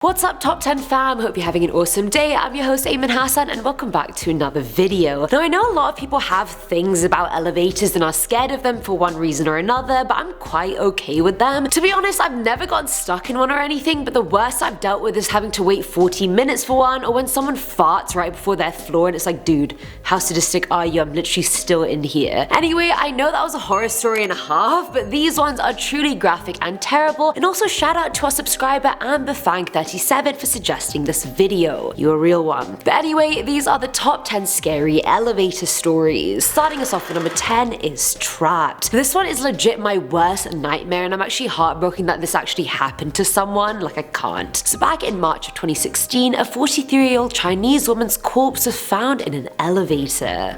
What's up top 10 fam, hope you're having an awesome day. I'm your host Ayman Hassan and welcome back to another video. Now I know a lot of people have things about elevators and are scared of them for one reason or another, but I'm quite okay with them. To be honest, I've never gotten stuck in one or anything, but the worst I've dealt with is having to wait 40 minutes for one, or when someone farts right before their floor and it's like, dude, how sadistic are you? I'm literally still in here. Anyway, I know that was a horror story and a half, but these ones are truly graphic and terrible, and also shout out to our subscriber AmberFang37 for suggesting this video. You're a real one. But anyway, these are the top 10 scary elevator stories. Starting us off with number 10 is Trapped. This one is legit my worst nightmare, and I'm actually heartbroken that this actually happened to someone. Like, I can't. So back in March of 2016, a 43-year-old Chinese woman's corpse was found in an elevator.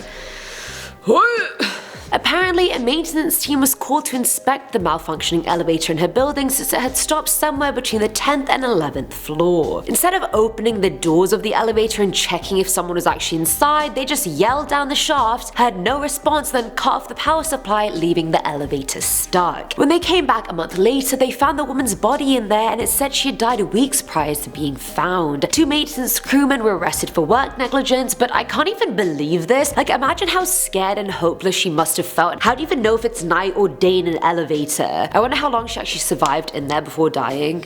Apparently, a maintenance team was called to inspect the malfunctioning elevator in her building since it had stopped somewhere between the 10th and 11th floor. Instead of opening the doors of the elevator and checking if someone was actually inside, they just yelled down the shaft, had no response, then cut off the power supply, leaving the elevator stuck. When they came back a month later, they found the woman's body in there, and it said she had died weeks prior to being found. 2 maintenance crewmen were arrested for work negligence, but I can't even believe this. Like, imagine how scared and hopeless she must have felt. How do you even know if it's night or day in an elevator? I wonder how long she actually survived in there before dying.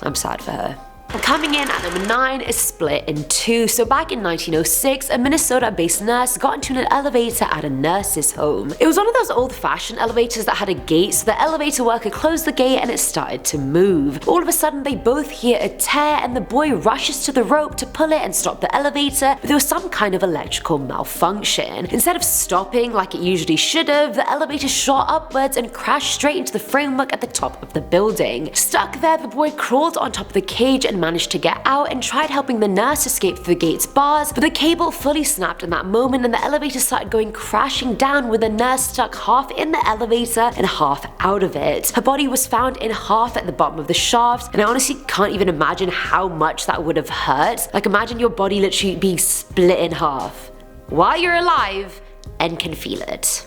I'm sad for her. Coming in at number 9 is Split in Two. So back in 1906, a Minnesota-based nurse got into an elevator at a nurse's home. It was one of those old-fashioned elevators that had a gate, so the elevator worker closed the gate and it started to move. All of a sudden, they both hear a tear and the boy rushes to the rope to pull it and stop the elevator, but there was some kind of electrical malfunction. Instead of stopping like it usually should have, the elevator shot upwards and crashed straight into the framework at the top of the building. Stuck there, the boy crawled on top of the cage and managed to get out and tried helping the nurse escape through the gate's bars, but the cable fully snapped in that moment and the elevator started going crashing down with the nurse stuck half in the elevator and half out of it. Her body was found in half at the bottom of the shaft, and I honestly can't even imagine how much that would have hurt. Like, imagine your body literally being split in half while you're alive and can feel it.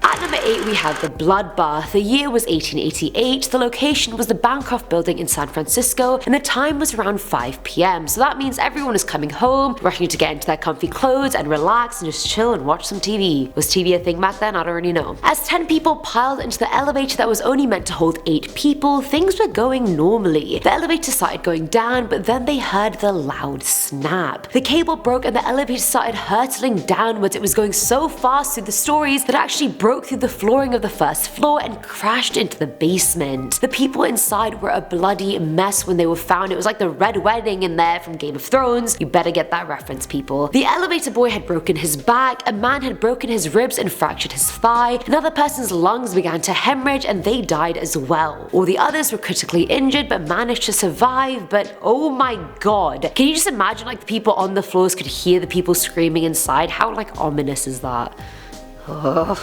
At number 8 we have the Bloodbath. The year was 1888, the location was the Bancroft building in San Francisco, and the time was around 5 PM, so that means everyone is coming home, rushing to get into their comfy clothes and relax and just chill and watch some TV. Was TV a thing back then? I don't really know. As 10 people piled into the elevator that was only meant to hold 8 people, things were going normally. The elevator started going down, but then they heard the loud snap. The cable broke and the elevator started hurtling downwards. It was going so fast through the stories that it actually broke through the flooring of the first floor and crashed into the basement. The people inside were a bloody mess when they were found. It was like the Red Wedding in there from Game of Thrones. You better get that reference, people. The elevator boy had broken his back, a man had broken his ribs and fractured his thigh, another person's lungs began to hemorrhage and they died as well. All the others were critically injured but managed to survive, but oh my god. Can you just imagine, like, the people on the floors could hear the people screaming inside? How, like, ominous is that? Ugh.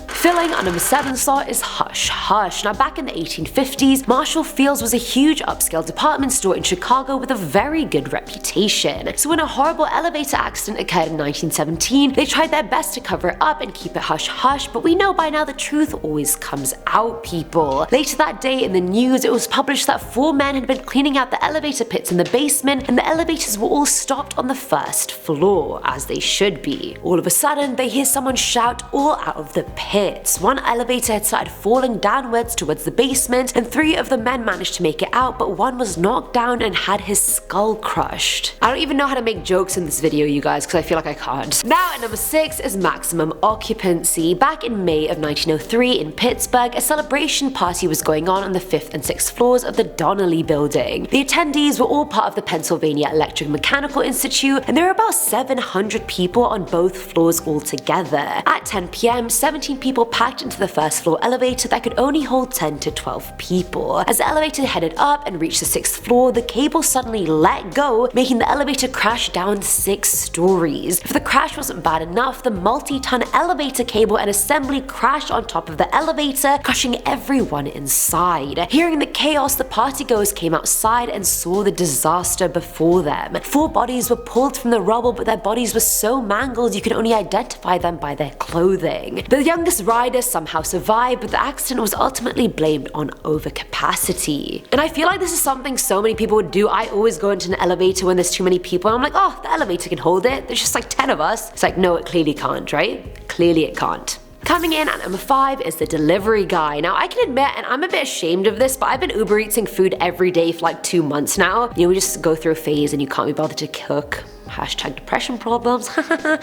Filling on number 7 slot is Hush Hush. Now back in the 1850s, Marshall Field's was a huge upscale department store in Chicago with a very good reputation. So when a horrible elevator accident occurred in 1917, they tried their best to cover it up and keep it hush hush, but we know by now the truth always comes out, people. Later that day in the news, it was published that 4 men had been cleaning out the elevator pits in the basement, and the elevators were all stopped on the first floor, as they should be. All of a sudden, they hear someone shout all out of the pit. One elevator had started falling downwards towards the basement, and 3 of the men managed to make it out, but one was knocked down and had his skull crushed. I don't even know how to make jokes in this video, you guys, because I feel like I can't. Now at number 6 is Maximum Occupancy. Back in May of 1903 in Pittsburgh, a celebration party was going on the 5th and 6th floors of the Donnelly building. The attendees were all part of the Pennsylvania Electromechanical Institute, and there were about 700 people on both floors altogether. At 10 PM, 17 people packed into the first floor elevator that could only hold 10 to 12 people. As the elevator headed up and reached the 6th floor, the cable suddenly let go, making the elevator crash down 6 stories. If the crash wasn't bad enough, the multi-ton elevator cable and assembly crashed on top of the elevator, crushing everyone inside. Hearing the chaos, the partygoers came outside and saw the disaster before them. 4 bodies were pulled from the rubble, but their bodies were so mangled you could only identify them by their clothing. The youngest rider somehow survived, but the accident was ultimately blamed on overcapacity. And I feel like this is something so many people would do. I always go into an elevator when there's too many people and I'm like, oh, the elevator can hold it. There's just like 10 of us. It's like, no, it clearly can't, right? Clearly it can't. Coming in at number 5 is the delivery guy. Now I can admit, and I'm a bit ashamed of this, but I've been Uber Eating food every day for like 2 months now. You know, we just go through a phase and you can't be bothered to cook. Hashtag depression problems.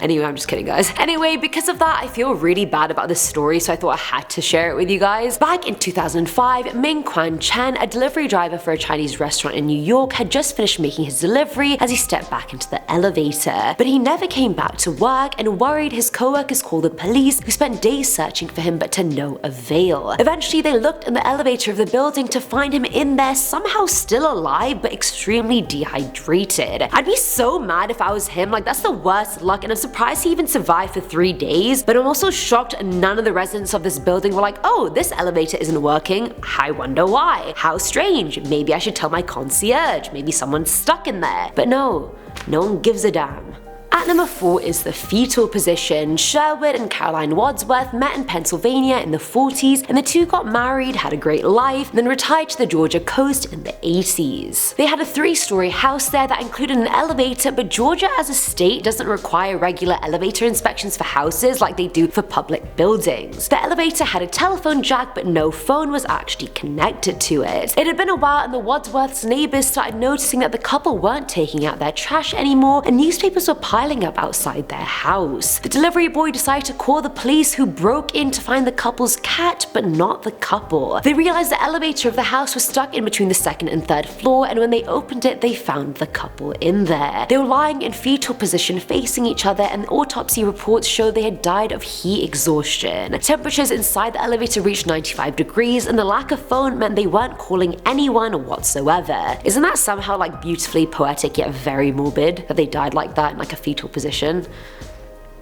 Anyway, I'm just kidding, guys. Anyway, because of that, I feel really bad about this story, so I thought I had to share it with you guys. Back in 2005, Ming Quan Chen, a delivery driver for a Chinese restaurant in New York, had just finished making his delivery as he stepped back into the elevator. But he never came back to work, and worried, his co-workers called the police, who spent days searching for him but to no avail. Eventually, they looked in the elevator of the building to find him in there, somehow still alive but extremely dehydrated. I'd be so mad if I was him. Like, that's the worst luck, and I'm surprised he even survived for 3 days, but I'm also shocked none of the residents of this building were like, oh, this elevator isn't working, I wonder why, how strange, maybe I should tell my concierge, maybe someone's stuck in there. But no one gives a damn. At number 4 is the fetal position. Sherwood and Caroline Wadsworth met in Pennsylvania in the 40s, and the two got married, had a great life, and then retired to the Georgia coast in the 80s. They had a 3-story house there that included an elevator, but Georgia as a state doesn't require regular elevator inspections for houses like they do for public buildings. The elevator had a telephone jack, but no phone was actually connected to it. It had been a while, and the Wadsworths' neighbors started noticing that the couple weren't taking out their trash anymore, and newspapers were piling up outside their house. The delivery boy decided to call the police, who broke in to find the couple's cat, but not the couple. They realized the elevator of the house was stuck in between the 2nd and 3rd floor, and when they opened it, they found the couple in there. They were lying in fetal position facing each other, and autopsy reports showed they had died of heat exhaustion. Temperatures inside the elevator reached 95 degrees, and the lack of phone meant they weren't calling anyone whatsoever. Isn't that somehow like beautifully poetic yet very morbid, that they died like that in like a fetal position?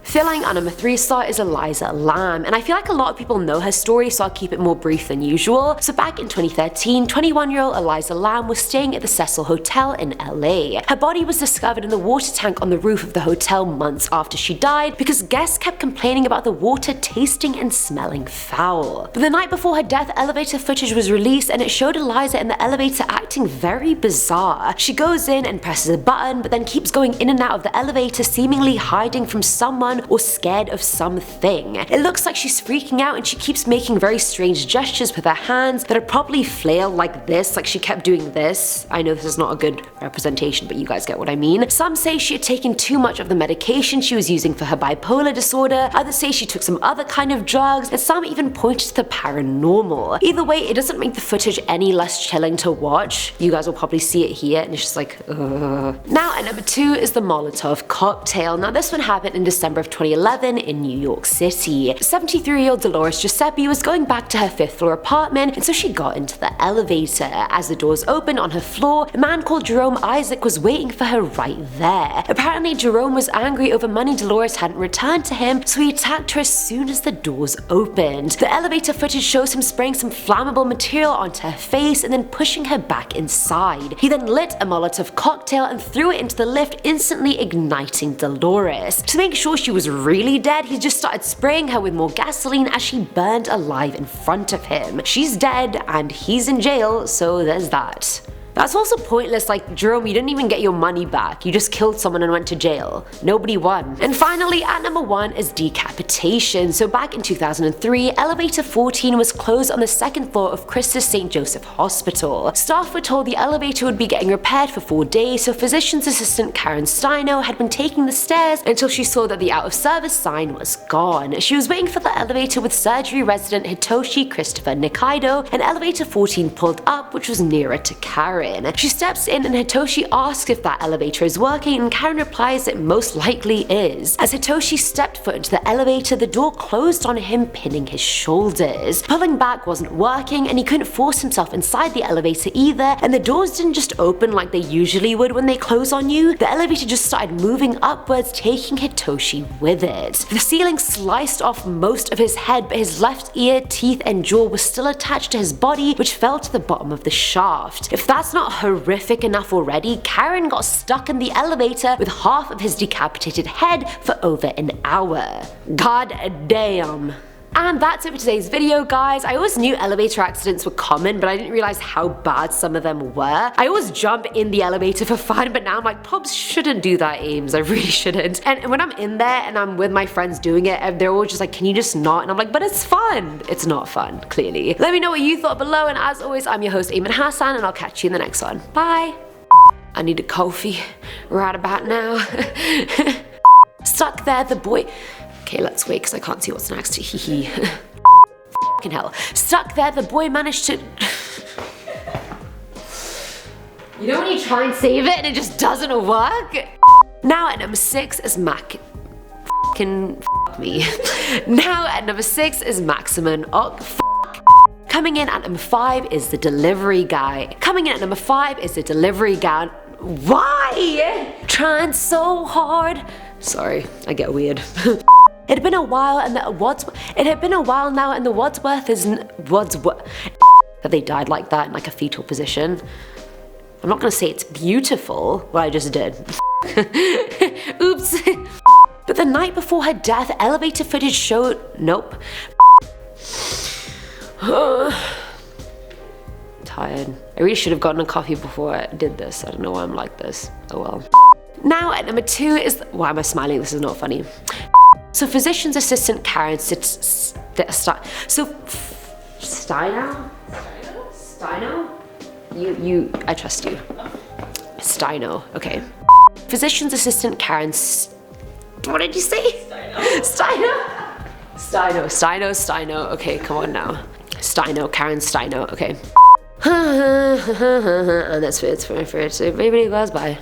Filling our number 3 slot is ELISA Lam, and I feel like a lot of people know her story, so I'll keep it more brief than usual. So back in 2013, 21-year-old ELISA Lam was staying at the Cecil Hotel in LA. Her body was discovered in the water tank on the roof of the hotel months after she died because guests kept complaining about the water tasting and smelling foul. But the night before her death, elevator footage was released, and it showed ELISA in the elevator acting very bizarre. She goes in and presses a button, but then keeps going in and out of the elevator, seemingly hiding from someone or scared of something. It looks like she's freaking out, and she keeps making very strange gestures with her hands that are probably flail like this, like she kept doing this. I know this is not a good representation, but you guys get what I mean. Some say she had taken too much of the medication she was using for her bipolar disorder, others say she took some other kind of drugs, and some even pointed to the paranormal. Either way, it doesn't make the footage any less chilling to watch. You guys will probably see it here, and it's just like, ugh. Now at number 2 is the Molotov cocktail. Now this one happened in December of 2011 in New York City. 73-year-old Dolores Giuseppe was going back to her 5th floor apartment, and so she got into the elevator. As the doors opened on her floor, a man called Jerome Isaac was waiting for her right there. Apparently, Jerome was angry over money Dolores hadn't returned to him, so he attacked her as soon as the doors opened. The elevator footage shows him spraying some flammable material onto her face and then pushing her back inside. He then lit a Molotov cocktail and threw it into the lift, instantly igniting Dolores. To make sure she was really dead, he just started spraying her with more gasoline as she burned alive in front of him. She's dead and he's in jail, so there's that. That's also pointless, like, Jerome, you didn't even get your money back. You just killed someone and went to jail. Nobody won. And finally, at number 1 is decapitation. So back in 2003, elevator 14 was closed on the 2nd floor of Christus St. Joseph Hospital. Staff were told the elevator would be getting repaired for 4 days, so physician's assistant Karen Steino had been taking the stairs until she saw that the out of service sign was gone. She was waiting for the elevator with surgery resident Hitoshi Christopher Nikaido, and elevator 14 pulled up, which was nearer to Karen. She steps in and Hitoshi asks if that elevator is working, and Karen replies it most likely is. As Hitoshi stepped foot into the elevator, the door closed on him, pinning his shoulders. Pulling back wasn't working, and he couldn't force himself inside the elevator either, and the doors didn't just open like they usually would when they close on you. The elevator just started moving upwards, taking Hitoshi with it. The ceiling sliced off most of his head, but his left ear, teeth, and jaw were still attached to his body, which fell to the bottom of the shaft. If that's not horrific enough already, Karen got stuck in the elevator with half of his decapitated head for over an hour. God damn. And that's it for today's video, guys. I always knew elevator accidents were common, but I didn't realize how bad some of them were. I always jump in the elevator for fun, but now I'm like, probs shouldn't do that, Ames. I really shouldn't. And when I'm in there and I'm with my friends doing it, and they're always just like, can you just not? And I'm like, but it's fun. It's not fun, clearly. Let me know what you thought below, and as always, I'm your host, Eamon Hassan, and I'll catch you in the next one. Bye. I need a coffee right about now. Stuck there, the boy. Okay, let's wait because I can't see what's next. Hee hee. Fucking hell. Stuck there, the boy managed to. You know when you try and save it and it just doesn't work? Now at number 6 is Fucking f me. Now at number 6 is Maximum. Oh, coming in at number 5 is the delivery guy. Coming in at number 5 is the delivery guy. Why? Trying so hard. Sorry, I get weird. It had been a while and the Wadsworth is that they died like that in like a fetal position. I'm not gonna say it's beautiful, well I just did. Oops. But the night before her death, elevator footage showed, nope. Tired. I really should have gotten a coffee before I did this. I don't know why I'm like this. Oh well. Now at number 2 is, why am I smiling? This is not funny. So physician's assistant Karen Steino? I trust you. Steino, okay. Physician's assistant Karen what did you say? Steino, okay, come on now. Karen Steino, okay. And that's it, it's for it, so everybody goes bye.